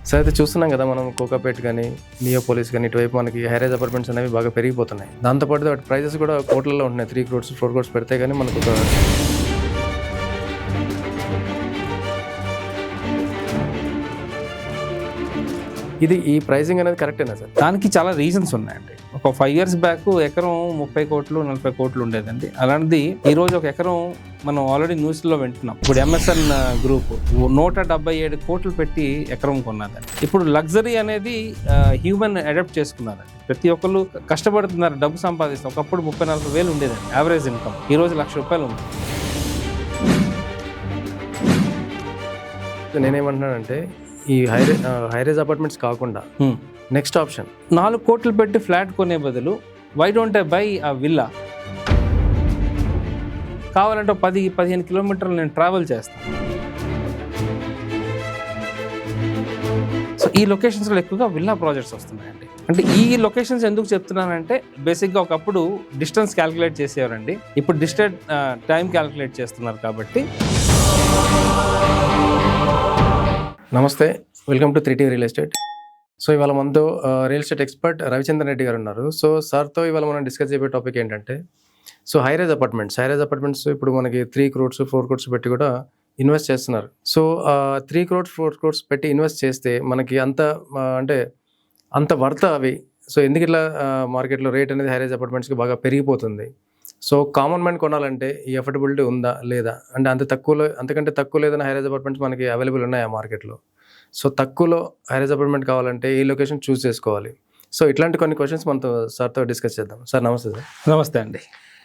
Sir అయితే చూస్తున్నాం కదా మనం కోకాపేట్ కానీ నియోపోలిస్ కానీ ఇటువైపు మనకి హైరేజ్ అపార్ట్మెంట్స్ అనేవి బాగా పెరిగిపోతున్నాయి. దాంతోపాటు వాటి ప్రైజెస్ కూడా కోట్లలో ఉంటున్నాయి. 3 crores 4 crores పెడితే కానీ మనకు ఒక ఈ ప్రైసింగ్ అనేది కరెక్టేనా సార్? దానికి చాలా రీజన్స్ ఉన్నాయండి. ఒక 5 years బ్యాక్ ఎకరం 30 కోట్లు 40 కోట్లు ఉండేదండి. అలాంటిది ఈరోజు ఒక ఎకరం మనం ఆల్రెడీ న్యూస్లో వింటున్నాం. ఇప్పుడు MSN గ్రూప్ 177 కోట్లు పెట్టి ఎకరం కొన్నదండి. ఇప్పుడు లగ్జరీ అనేది హ్యూమన్ అడాప్ట్ చేసుకున్నారండి. ప్రతి ఒక్కళ్ళు కష్టపడుతున్నారు, డబ్బు సంపాదిస్తారు. ఒకప్పుడు 30-40 వేలు ఉండేదండి యావరేజ్ ఇన్కమ్, ఈరోజు ₹1,00,000 ఉంది. నేనేమంటున్నానంటే ఈ హైరేజ్ అపార్ట్మెంట్స్ కాకుండా నెక్స్ట్ ఆప్షన్ 4 కోట్లు పెట్టి ఫ్లాట్ కొనే బదులు వై డోంట్ ఐ బై ఆ విల్లా? కావాలంటే 10-15 కిలోమీటర్లు నేను ట్రావెల్ చేస్తాను. సో ఈ లొకేషన్స్లో ఎక్కువగా విల్లా ప్రాజెక్ట్స్ వస్తున్నాయండి. అంటే ఈ లొకేషన్స్ ఎందుకు చెప్తున్నానంటే బేసిక్గా ఒకప్పుడు డిస్టెన్స్ క్యాలిక్యులేట్ చేసేవారండి, ఇప్పుడు డిస్టెన్స్ టైం క్యాలిక్యులేట్ చేస్తున్నారు. కాబట్టి నమస్తే, welcome to 3T real estate. So ఇవాళ మనతో real estate expert Ravichandran Reddy గారు ఉన్నారు. సో సార్తో ఇవాళ మనం డిస్కస్ చేసే టాపిక్ ఏంటంటే, సో హైరేజ్ అపార్ట్మెంట్స్ ఇప్పుడు మనకి 3 crores 4 crores పెట్టి కూడా ఇన్వెస్ట్ చేస్తున్నారు. సో 3 crores 4 crores పెట్టి ఇన్వెస్ట్ చేస్తే మనకి అంత వర్త అవి. సో ఎందుకు ఇట్లా మార్కెట్లో రేట్ అనేది హైరేజ్ అపార్ట్మెంట్స్కి బాగా పెరిగిపోతుంది? సో కామన్ మ్యాన్ కొనాలంటే ఈ అఫోర్డబిలిటీ ఉందా లేదా, అంటే అంతకంటే తక్కువ లేదని హైరేజ్ అపార్ట్మెంట్స్ మనకి అవైలబుల్ ఉన్నాయి ఆ మార్కెట్లో. సో తక్కువలో హైరేజ్ అపార్ట్మెంట్ కావాలంటే ఈ లొకేషన్ చూస్ చేసుకోవాలి. సో ఇట్లాంటి కొన్ని క్వశ్చన్స్ మనతో సార్తో డిస్కస్ చేద్దాం. సార్ నమస్తే. సార్ నమస్తే అండి.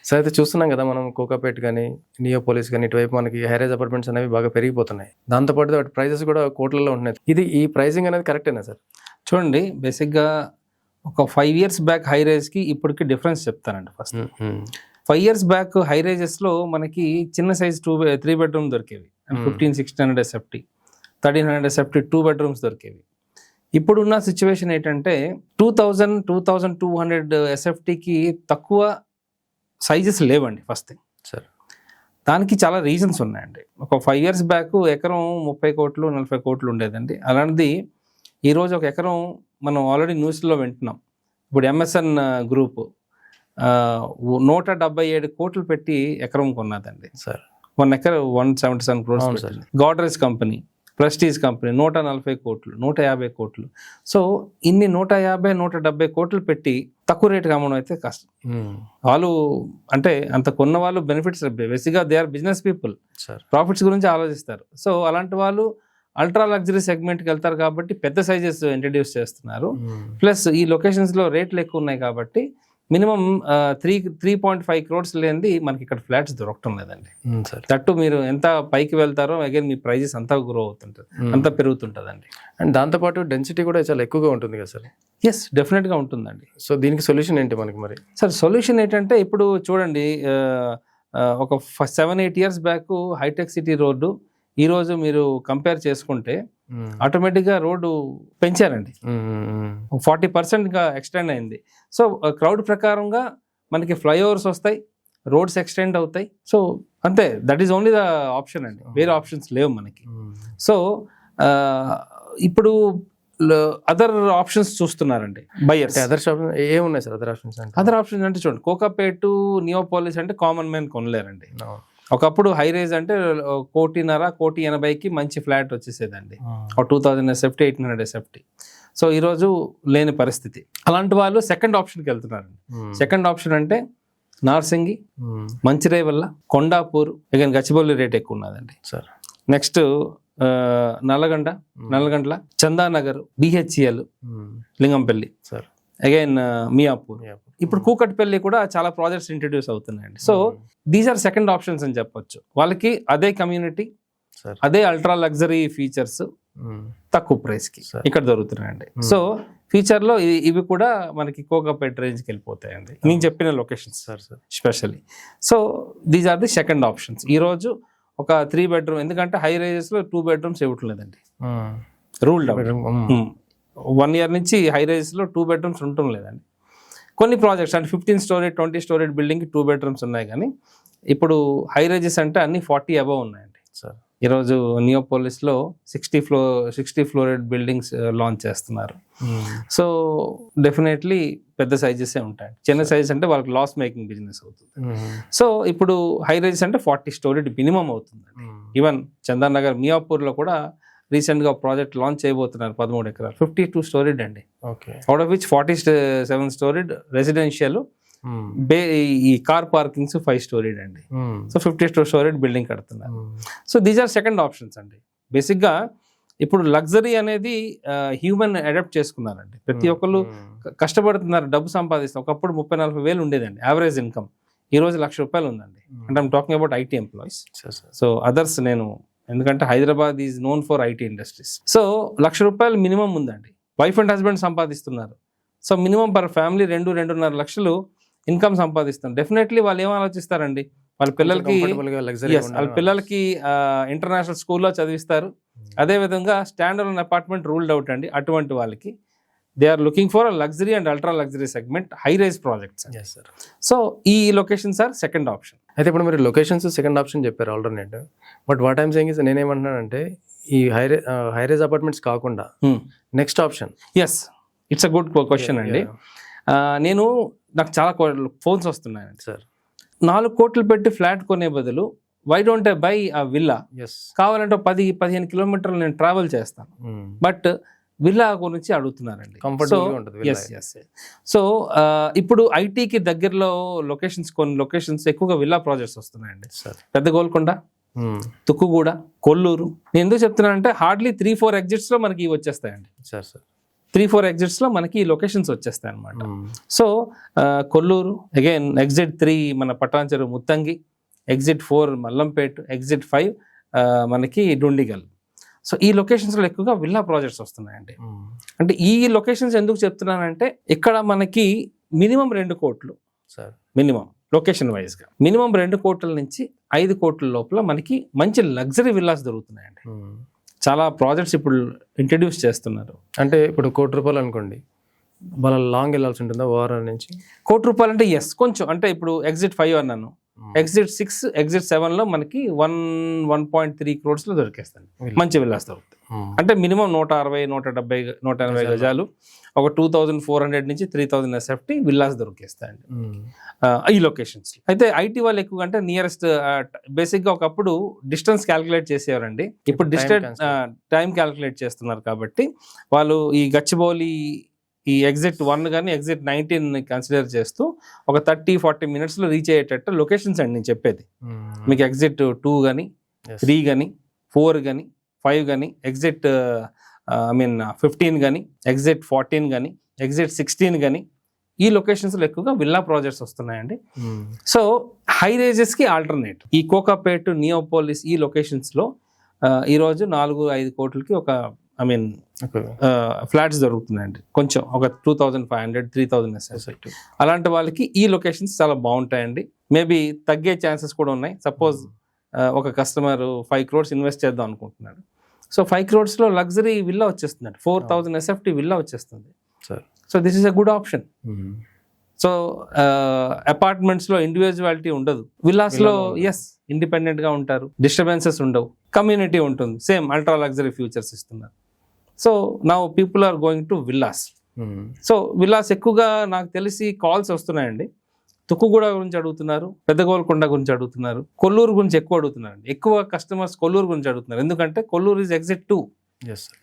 సార్ అయితే చూస్తున్నాం కదా మనం కోకాపేట్ కానీ నియోపోలిస్ కానీ ఇటువైపు మనకి హైరేజ్ అపార్ట్మెంట్స్ అనేవి బాగా పెరిగిపోతున్నాయి. దాంతోపాటు వాటి ప్రైజెస్ కూడా కోట్లలో ఉంటున్నాయి. ఈ ప్రైసింగ్ అనేది కరెక్టేనా సార్? చూడండి, బేసిక్గా ఒక 5 years బ్యాక్ హైరేజ్కి ఇప్పటికి డిఫరెన్స్ చెప్తానండి. ఫస్ట్ 5 years బ్యాక్ హైరేజెస్లో మనకి చిన్న సైజ్ 3 bedroom దొరికేవి. 1500-1600 SFT, 1300 SFT 2 bedrooms దొరికేవి. ఇప్పుడున్న సిచ్యువేషన్ ఏంటంటే 2200 SFTకి తక్కువ సైజెస్ లేవండి. ఫస్ట్ థింగ్ సార్, దానికి చాలా రీజన్స్ ఉన్నాయండి. ఒక 5 years బ్యాక్ ఎకరం 30 కోట్లు 40 కోట్లు ఉండేదండి. అలాంటిది ఈరోజు ఒక ఎకరం మనం ఆల్రెడీ న్యూస్లో వింటున్నాం. ఇప్పుడు MSN గ్రూప్ 177 కోట్లు పెట్టి ఎకరం కొన్నదండి. Sir 1 acre 177 crores. Godrej company, Prestige company 140 కోట్లు 150 కోట్లు. సో ఇన్ని 150-170 కోట్లు పెట్టి తక్కువ రేటుకి అమ్మడం అయితే కష్టం. వాళ్ళు అంటే అంత కొన్న వాళ్ళు బెనిఫిట్స్ బేసిక్గా they are business people, profits గురించి ఆలోచిస్తారు. సో అలాంటి వాళ్ళు అల్ట్రా లగ్జరీ సెగ్మెంట్కి వెళ్తారు కాబట్టి పెద్ద సైజెస్ ఇంట్రడ్యూస్ చేస్తున్నారు. ప్లస్ ఈ లొకేషన్స్లో రేట్లు ఎక్కువ ఉన్నాయి కాబట్టి మినిమం 3.5 crores లేనిది మనకి ఇక్కడ ఫ్లాట్స్ దొరకటం లేదండి. తట్టు మీరు ఎంత పైకి వెళ్తారో అగైన్ మీ ప్రైజెస్ అంతా గ్రో అవుతుంటుంది, అంతా పెరుగుతుంటుందండి. అండ్ దాంతోపాటు డెన్సిటీ కూడా చాలా ఎక్కువగా ఉంటుంది కదా సార్? ఎస్, డెఫినెట్గా ఉంటుందండి. సో దీనికి సొల్యూషన్ ఏంటి మనకి మరి? సార్ సొల్యూషన్ ఏంటంటే ఇప్పుడు చూడండి, ఒక 7-8 years బ్యాక్ హైటెక్ సిటీ రోడ్డు ఈరోజు మీరు కంపేర్ చేసుకుంటే ఆటోమేటిక్గా రోడ్డు పెంచారండి, 40% ఎక్స్టెండ్ అయింది. సో క్రౌడ్ ప్రకారంగా మనకి ఫ్లైఓవర్స్ వస్తాయి, రోడ్స్ ఎక్స్టెండ్ అవుతాయి. సో అంతే, that is only the option అండి, వేరే ఆప్షన్స్ లేవు మనకి. సో ఇప్పుడు అదర్ ఆప్షన్స్ చూస్తున్నారండి బయర్స్. ఏమున్నాయి సార్ అదర్ ఆప్షన్స్ అంటే చూడండి, కోకాపేట్ నియోపోలిస్ అంటే కామన్ మ్యాన్ కొనలేరండి. ఒకప్పుడు హై రేజ్ అంటే 1,50,80,000కి మంచి ఫ్లాట్ వచ్చేసేదండి, 2000 SFT 1800 SFT. సో ఈరోజు లేని పరిస్థితి. అలాంటి వాళ్ళు సెకండ్ ఆప్షన్కి వెళ్తున్నారండి. సెకండ్ ఆప్షన్ అంటే నార్సింగి, మంచిరేవల్ల, కొండాపూర్, అగైన్ గచ్చిబౌలి రేట్ ఎక్కువ ఉన్నదండి sir. Next Nallagandla, Chandanagar, BHCL, Lingampally sir, again Miyapur. ఇప్పుడు కూకట్పల్లి కూడా చాలా ప్రాజెక్ట్స్ ఇంట్రడ్యూస్ అవుతున్నాయండి. So these are second options అని చెప్పొచ్చు. వాళ్ళకి అదే కమ్యూనిటీ, అదే అల్ట్రా లగ్జరీ ఫీచర్స్ తక్కువ ప్రైస్కి ఇక్కడ దొరుకుతున్నాయండి. సో ఫ్యూచర్లో ఇవి కూడా మనకి కోకాపేట్ రేంజ్కి వెళ్ళిపోతాయండి, నేను చెప్పిన locations sir specially. So these are the second options. ఈరోజు ఒక 3 bedroom, ఎందుకంటే హై రేజెస్లో 2 bedrooms ఇవ్వటం లేదండి, రూల్డ్ అవుట్. 1 year నుంచి హై రేజెస్లో 2 bedrooms ఉండటం లేదండి. కొన్ని ప్రాజెక్ట్స్ అంటే 15 story 20 story బిల్డింగ్కి 2 bedrooms ఉన్నాయి, కానీ ఇప్పుడు హై రేజెస్ అంటే అన్ని 40 above ఉన్నాయండి సార్. ఈరోజు నియోపోలిస్లో 60 ఫ్లోరెడ్ బిల్డింగ్స్ లాంచ్ చేస్తున్నారు. సో డెఫినెట్లీ పెద్ద సైజెసే ఉంటాయి. చిన్న సైజెస్ అంటే వాళ్ళకి లాస్ మేకింగ్ బిజినెస్ అవుతుంది. సో ఇప్పుడు హై రైజెస్ అంటే 40 స్టోరీ మినిమం అవుతుంది. ఈవెన్ చందన్ నగర్ మియాపూర్లో కూడా రీసెంట్గా ప్రాజెక్ట్ లాంచ్ చేయబోతున్నారు 13 ఎకరాలు, 52 స్టోరీడ్ అండి. Out of which 47 storied residential, ఈ కార్ పార్కింగ్స్ 5 స్టోరీడ్ అండి. సో 52 స్టోరీడ్ బిల్డింగ్ కడుతున్నారు. So these are second options అండి. బేసిక్గా ఇప్పుడు లగ్జరీ అనేది హ్యూమన్ అడాప్ట్ చేసుకున్నారండి. ప్రతి ఒక్కళ్ళు కష్టపడుతున్నారు, డబ్బు సంపాదిస్తున్నారు. ఒకప్పుడు 30-40 వేలు ఉండేదండి యావరేజ్ ఇన్కమ్, ఈ రోజు ₹1,00,000 ఉందండి. అంటే I'm talking about IT employees. So others నేను, ఎందుకంటే Hyderabad is known for IT industries. So ₹1,00,000 minimum ఉందండి. వైఫ్ అండ్ హస్బెండ్ సంపాదిస్తున్నారు. సో మినిమం పర్ ఫ్యామిలీ 2-2.5 లక్షలు ఇన్కమ్ సంపాదిస్తారు. డెఫినెట్లీ వాళ్ళు ఏం ఆలోచిస్తారండి, వాళ్ళ పిల్లలకి ఇంటర్నేషనల్ స్కూల్లో చదివిస్తారు. అదేవిధంగా స్టాండర్డ్ అపార్ట్మెంట్ రూల్డ్ అవుట్ అండి. అటువంటి వాళ్ళకి they are looking for luxury and ultra luxury segment high rise projects. So ఈ లొకేషన్స్ ఆర్ సెకండ్ ఆప్షన్. అయితే ఇప్పుడు మీరు లొకేషన్స్ సెకండ్ ఆప్షన్ చెప్పారు alternate. But what I'm saying is, నేనేమంటున్నానంటే ఈ హై రైజ్ అపార్ట్మెంట్స్ కాకుండా next option. Yes, it's a good question అండి. నాకు చాలా ఫోన్స్ వస్తున్నాయండి సార్. 4 కోట్లు పెట్టి ఫ్లాట్ కొనే బదులు వై డోంట్ ఐ బై ఆ విల్లా? కావాలంటే 10-15 కిలోమీటర్లు నేను ట్రావెల్ చేస్తాను, బట్ విల్లా గురించి అడుగుతున్నారండి. సో ఇప్పుడు ఐటీకి దగ్గరలో కొన్ని లొకేషన్స్ ఎక్కువగా విల్లా ప్రాజెక్ట్స్ వస్తున్నాయండి. పెద్ద గోల్కొండ, తుక్కుగూడ, కొల్లూరు. నేను ఎందుకు చెప్తున్నానంటే హార్డ్లీ 3-4 ఎగ్జిట్స్ లో మనకి వచ్చేస్తాయండి. 3-4 ఎగ్జిట్స్ లో మనకి ఈ లొకేషన్స్ వచ్చేస్తాయి అనమాట. సో కొల్లూరు, అగైన్ ఎగ్జిట్ 3 మన పటాన్చెరు ముత్తంగి, ఎగ్జిట్ 4 మల్లంపేట్, ఎగ్జిట్ 5 మనకి డుండిగల్. సో ఈ లొకేషన్స్లో ఎక్కువగా విల్లా ప్రాజెక్ట్స్ వస్తున్నాయండి. అంటే ఈ లొకేషన్స్ ఎందుకు చెప్తున్నానంటే ఇక్కడ మనకి మినిమం 2 కోట్లు సార్, మినిమం లొకేషన్ వైజ్గా మినిమం 2 కోట్ల నుంచి 5 కోట్ల లోపల మనకి మంచి లగ్జరీ విల్లాస్ దొరుకుతున్నాయండి. చాలా ప్రాజెక్ట్స్ ఇప్పుడు ఇంట్రడ్యూస్ చేస్తున్నారు. అంటే ఇప్పుడు ₹1,00,00,000 అనుకోండి, వాళ్ళ లాంగ్ వెళ్ళాల్సి ఉంటుందా ఓవరాల్ నుంచి? ₹1,00,00,000 అంటే ఎస్, కొంచెం. అంటే ఇప్పుడు ఎగ్జిట్ 5 అన్నాను, ఎగ్జిట్ 6, ఎగ్జిట్ 7 లో మనకి 1.3 crores లో దొరికేస్తాయి మంచి విల్లాస్ దొరుకుతాయి. అంటే మినిమం 160, 170, 180 గజాలు, ఒక 2,400 నుంచి 3,000 SFT విల్లాస్ దొరికేస్తాయండి ఈ లొకేషన్స్. అయితే ఐటీ వాళ్ళు ఎక్కువ అంటే నియరెస్ట్, బేసిక్ గా ఒకప్పుడు డిస్టెన్స్ క్యాలిక్యులేట్ చేసేవారండి, ఇప్పుడు డిస్టెన్స్ టైం క్యాలిక్యులేట్ చేస్తున్నారు. కాబట్టి వాళ్ళు ఈ గచ్చిబౌలి ఈ ఎగ్జిట్ 1 కానీ ఎగ్జిట్ 19 కన్సిడర్ చేస్తూ ఒక 30-40 minutesలో రీచ్ అయ్యేటట్టు లొకేషన్స్ అండి నేను చెప్పేది. మీకు ఎగ్జిట్ 2 కానీ 3 కానీ 4 కానీ 5 కానీ ఎగ్జిట్ 15 కానీ ఎగ్జిట్ 14 కానీ ఎగ్జిట్ 16 కానీ ఈ లొకేషన్స్లో ఎక్కువగా విల్లా ప్రాజెక్ట్స్ వస్తున్నాయండి. సో హై రేజెస్కి ఆల్టర్నేట్ ఈ కోకాపేట్, నియోపోలిస్ ఈ లొకేషన్స్లో ఈరోజు 4-5 కోట్లకి ఒక ఫ్లాట్స్ దొరుకుతున్నాయండి. కొంచెం ఒక 2,500-3,000 SFT. అలాంటి వాళ్ళకి ఈ లొకేషన్స్ చాలా బాగుంటాయండి. మేబీ తగ్గే ఛాన్సెస్ కూడా ఉన్నాయి. సపోజ్ ఒక కస్టమర్ 5 crores ఇన్వెస్ట్ చేద్దాం అనుకుంటున్నాడు. సో 5 crores లో లగ్జరీ విల్లా వచ్చేస్తుంది, 4,000 SFT విల్లా వచ్చేస్తుంది. So this is a good option. So apartments లో ఇండివిజువాలిటీ ఉండదు, విల్లాస్ లో ఎస్ ఇండిపెండెంట్ గా ఉంటారు, డిస్టర్బెన్సెస్ ఉండవు, కమ్యూనిటీ ఉంటుంది, సేమ్ అల్ట్రా లగ్జరీ ఫ్యూచర్స్ ఇస్తున్నారు. So now people are going to villas. So villas ఎక్కువగా నాకు తెలిసి కాల్స్ వస్తున్నాయండి. తుక్కుగూడ గురించి అడుగుతున్నారు, పెద్ద గోల్కొండ గురించి అడుగుతున్నారు, కొల్లూరు గురించి ఎక్కువ అడుగుతున్నారు. ఎక్కువ కస్టమర్స్ కొల్లూరు గురించి అడుగుతున్నారు, ఎందుకంటే Kolluru is exit 2,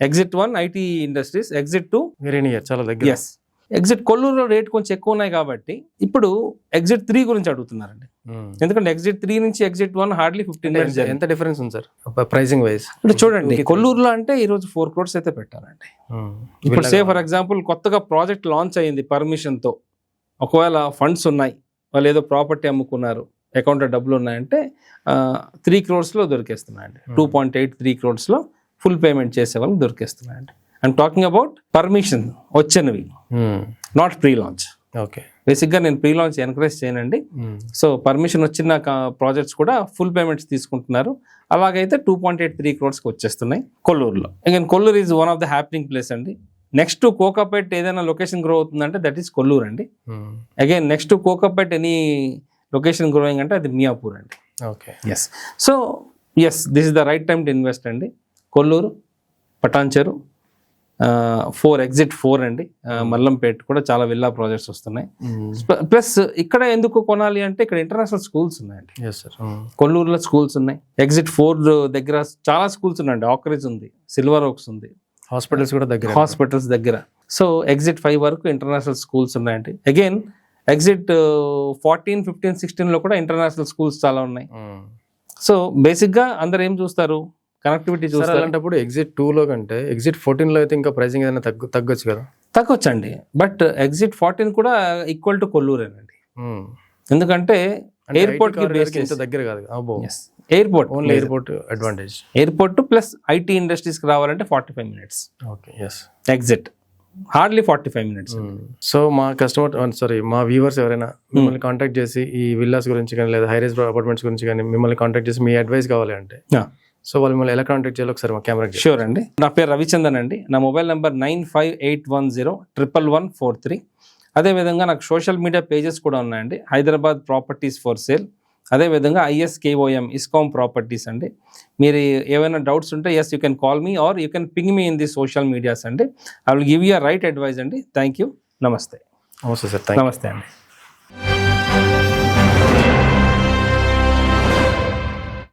exit 1 IT industries, exit 2 very near, చాలా దగ్గర. ఎస్, ఎగ్జిట్ కొల్లూరులో రేట్ కొంచెం ఎక్కువ ఉన్నాయి కాబట్టి ఇప్పుడు ఎగ్జిట్ 3 గురించి అడుగుతున్నారండి. ఎందుకంటే ఎగ్జిట్ 3 నుంచి ఎగ్జిట్ 1 హార్డ్లీ 15 minutes. ఎంత డిఫరెన్స్ ఉంది సార్ ప్రైసింగ్ వైజ్? ఇప్పుడు చూడండి, కొల్లూరులో అంటే ఈరోజు 4 crores అయితే పెట్టారండి. ఇప్పుడు సే ఫర్ ఎగ్జాంపుల్ కొత్తగా ప్రాజెక్ట్ లాంచ్ అయ్యింది పర్మిషన్తో, ఒకవేళ ఫండ్స్ ఉన్నాయి, వాళ్ళు ఏదో ప్రాపర్టీ అమ్ముకున్నారు, అకౌంట్లో డబ్బులు ఉన్నాయంటే 3 crores లో దొరికేస్తున్నాయండి. 2.83 crores లో ఫుల్ పేమెంట్ చేసే వాళ్ళకి దొరికేస్తున్నాయండి. ఐఎమ్ టాకింగ్ అబౌట్ పర్మిషన్ వచ్చినవి, నాట్ ప్రీ లాంచ్. ఓకే, బేసిక్గా నేను ప్రీ లాంచ్ ఎంకరేజ్ చేయనండి. సో పర్మిషన్ వచ్చిన ప్రాజెక్ట్స్ కూడా ఫుల్ పేమెంట్స్ తీసుకుంటున్నారు. అలాగైతే 2.83 crores వచ్చేస్తున్నాయి కొల్లూరులో. Again Kolluru is one of the happening place అండి. నెక్స్ట్ కోకాపేట్ ఏదైనా లొకేషన్ గ్రో అవుతుందంటే దట్ ఈస్ కొల్లూరు అండి. Again next Kokapet any location growing అంటే అది మియాపూర్ అండి. Okay, yes. So yes this is the right time to invest అండి. కొల్లూరు, పటాన్చెరు, 4 ఎగ్జిట్ 4 అండి, మల్లంపేట్ కూడా చాలా విల్లా ప్రాజెక్ట్స్ వస్తున్నాయి. ప్లస్ ఇక్కడ ఎందుకు కొనాలి అంటే ఇక్కడ ఇంటర్నేషనల్ స్కూల్స్ ఉన్నాయండి. Yes sir. కొల్లూరులో స్కూల్స్ ఉన్నాయి, ఎగ్జిట్ 4 దగ్గర చాలా స్కూల్స్ ఉన్నాయండి. ఆక్రిజ్ ఉంది, సిల్వర్ ఓక్స్ ఉంది, హాస్పిటల్స్ కూడా దగ్గర. హాస్పిటల్స్ దగ్గర. సో ఎగ్జిట్ 5 వరకు ఇంటర్నేషనల్ స్కూల్స్ ఉన్నాయండి. అగైన్ ఎగ్జిట్ 14, 15, 16 లో కూడా ఇంటర్నేషనల్ స్కూల్స్ చాలా ఉన్నాయి. సో బేసిక్గా అందరు ఏం చూస్తారు, కనెక్టివిటీ చూస్తారు. అలాంటప్పుడు ఎగ్జిట్ 2 లో కంటే ఎగ్జిట్ 14 లో అయితే ఇంకా ప్రైసింగ్ ఏదైనా తగ్గొచ్చు కదా. తగ్గొచ్చండి, బట్ ఎగ్జిట్ 14 కూడా ఈక్వల్ టు కొల్లూరేనండి. ఎందుకంటే ఎయిర్పోర్ట్ కి బేస్ ఇంత దగ్గర కాదు. Airport only airport advantage. Airport plus IT industries కి రావాలంటే 45 minutes. Okay. Yes. Exit hardly 45 minutes. So మా కస్టమర్ మా వ్యూవర్స్ ఎవరైనా మిమ్మల్ని కాంటాక్ట్ చేసి ఈ విల్లాస్ గురించి కానీ లేదా హైరేజ్ అపార్ట్మెంట్స్ గురించి కానీ మిమ్మల్ని కాంటాక్ట్ చేసి మీ అడ్వైస్ కావాలి అంటే సో వాళ్ళు మిమ్మల్ని ఎలా కాంటాక్ట్ చేయాలి ఒకసారి మా కెమెరా. షూర్ అండి. నా పేరు రవిచందన్ అండి. నా మొబైల్ నెంబర్ 9581011143. అదేవిధంగా నాకు సోషల్ మీడియా పేజెస్ కూడా ఉన్నాయండి. హైదరాబాద్ ప్రాపర్టీస్ ఫర్ సేల్, అదేవిధంగా ISKOM ఇస్కామ్ ప్రాపర్టీస్ అండి. మీరు ఏమైనా డౌట్స్ ఉంటే yes you can call me or you can ping me in the social medias అండి. I will give you right advise అండి. Thank you. నమస్తే. నమస్తే సార్. నమస్తే అండి.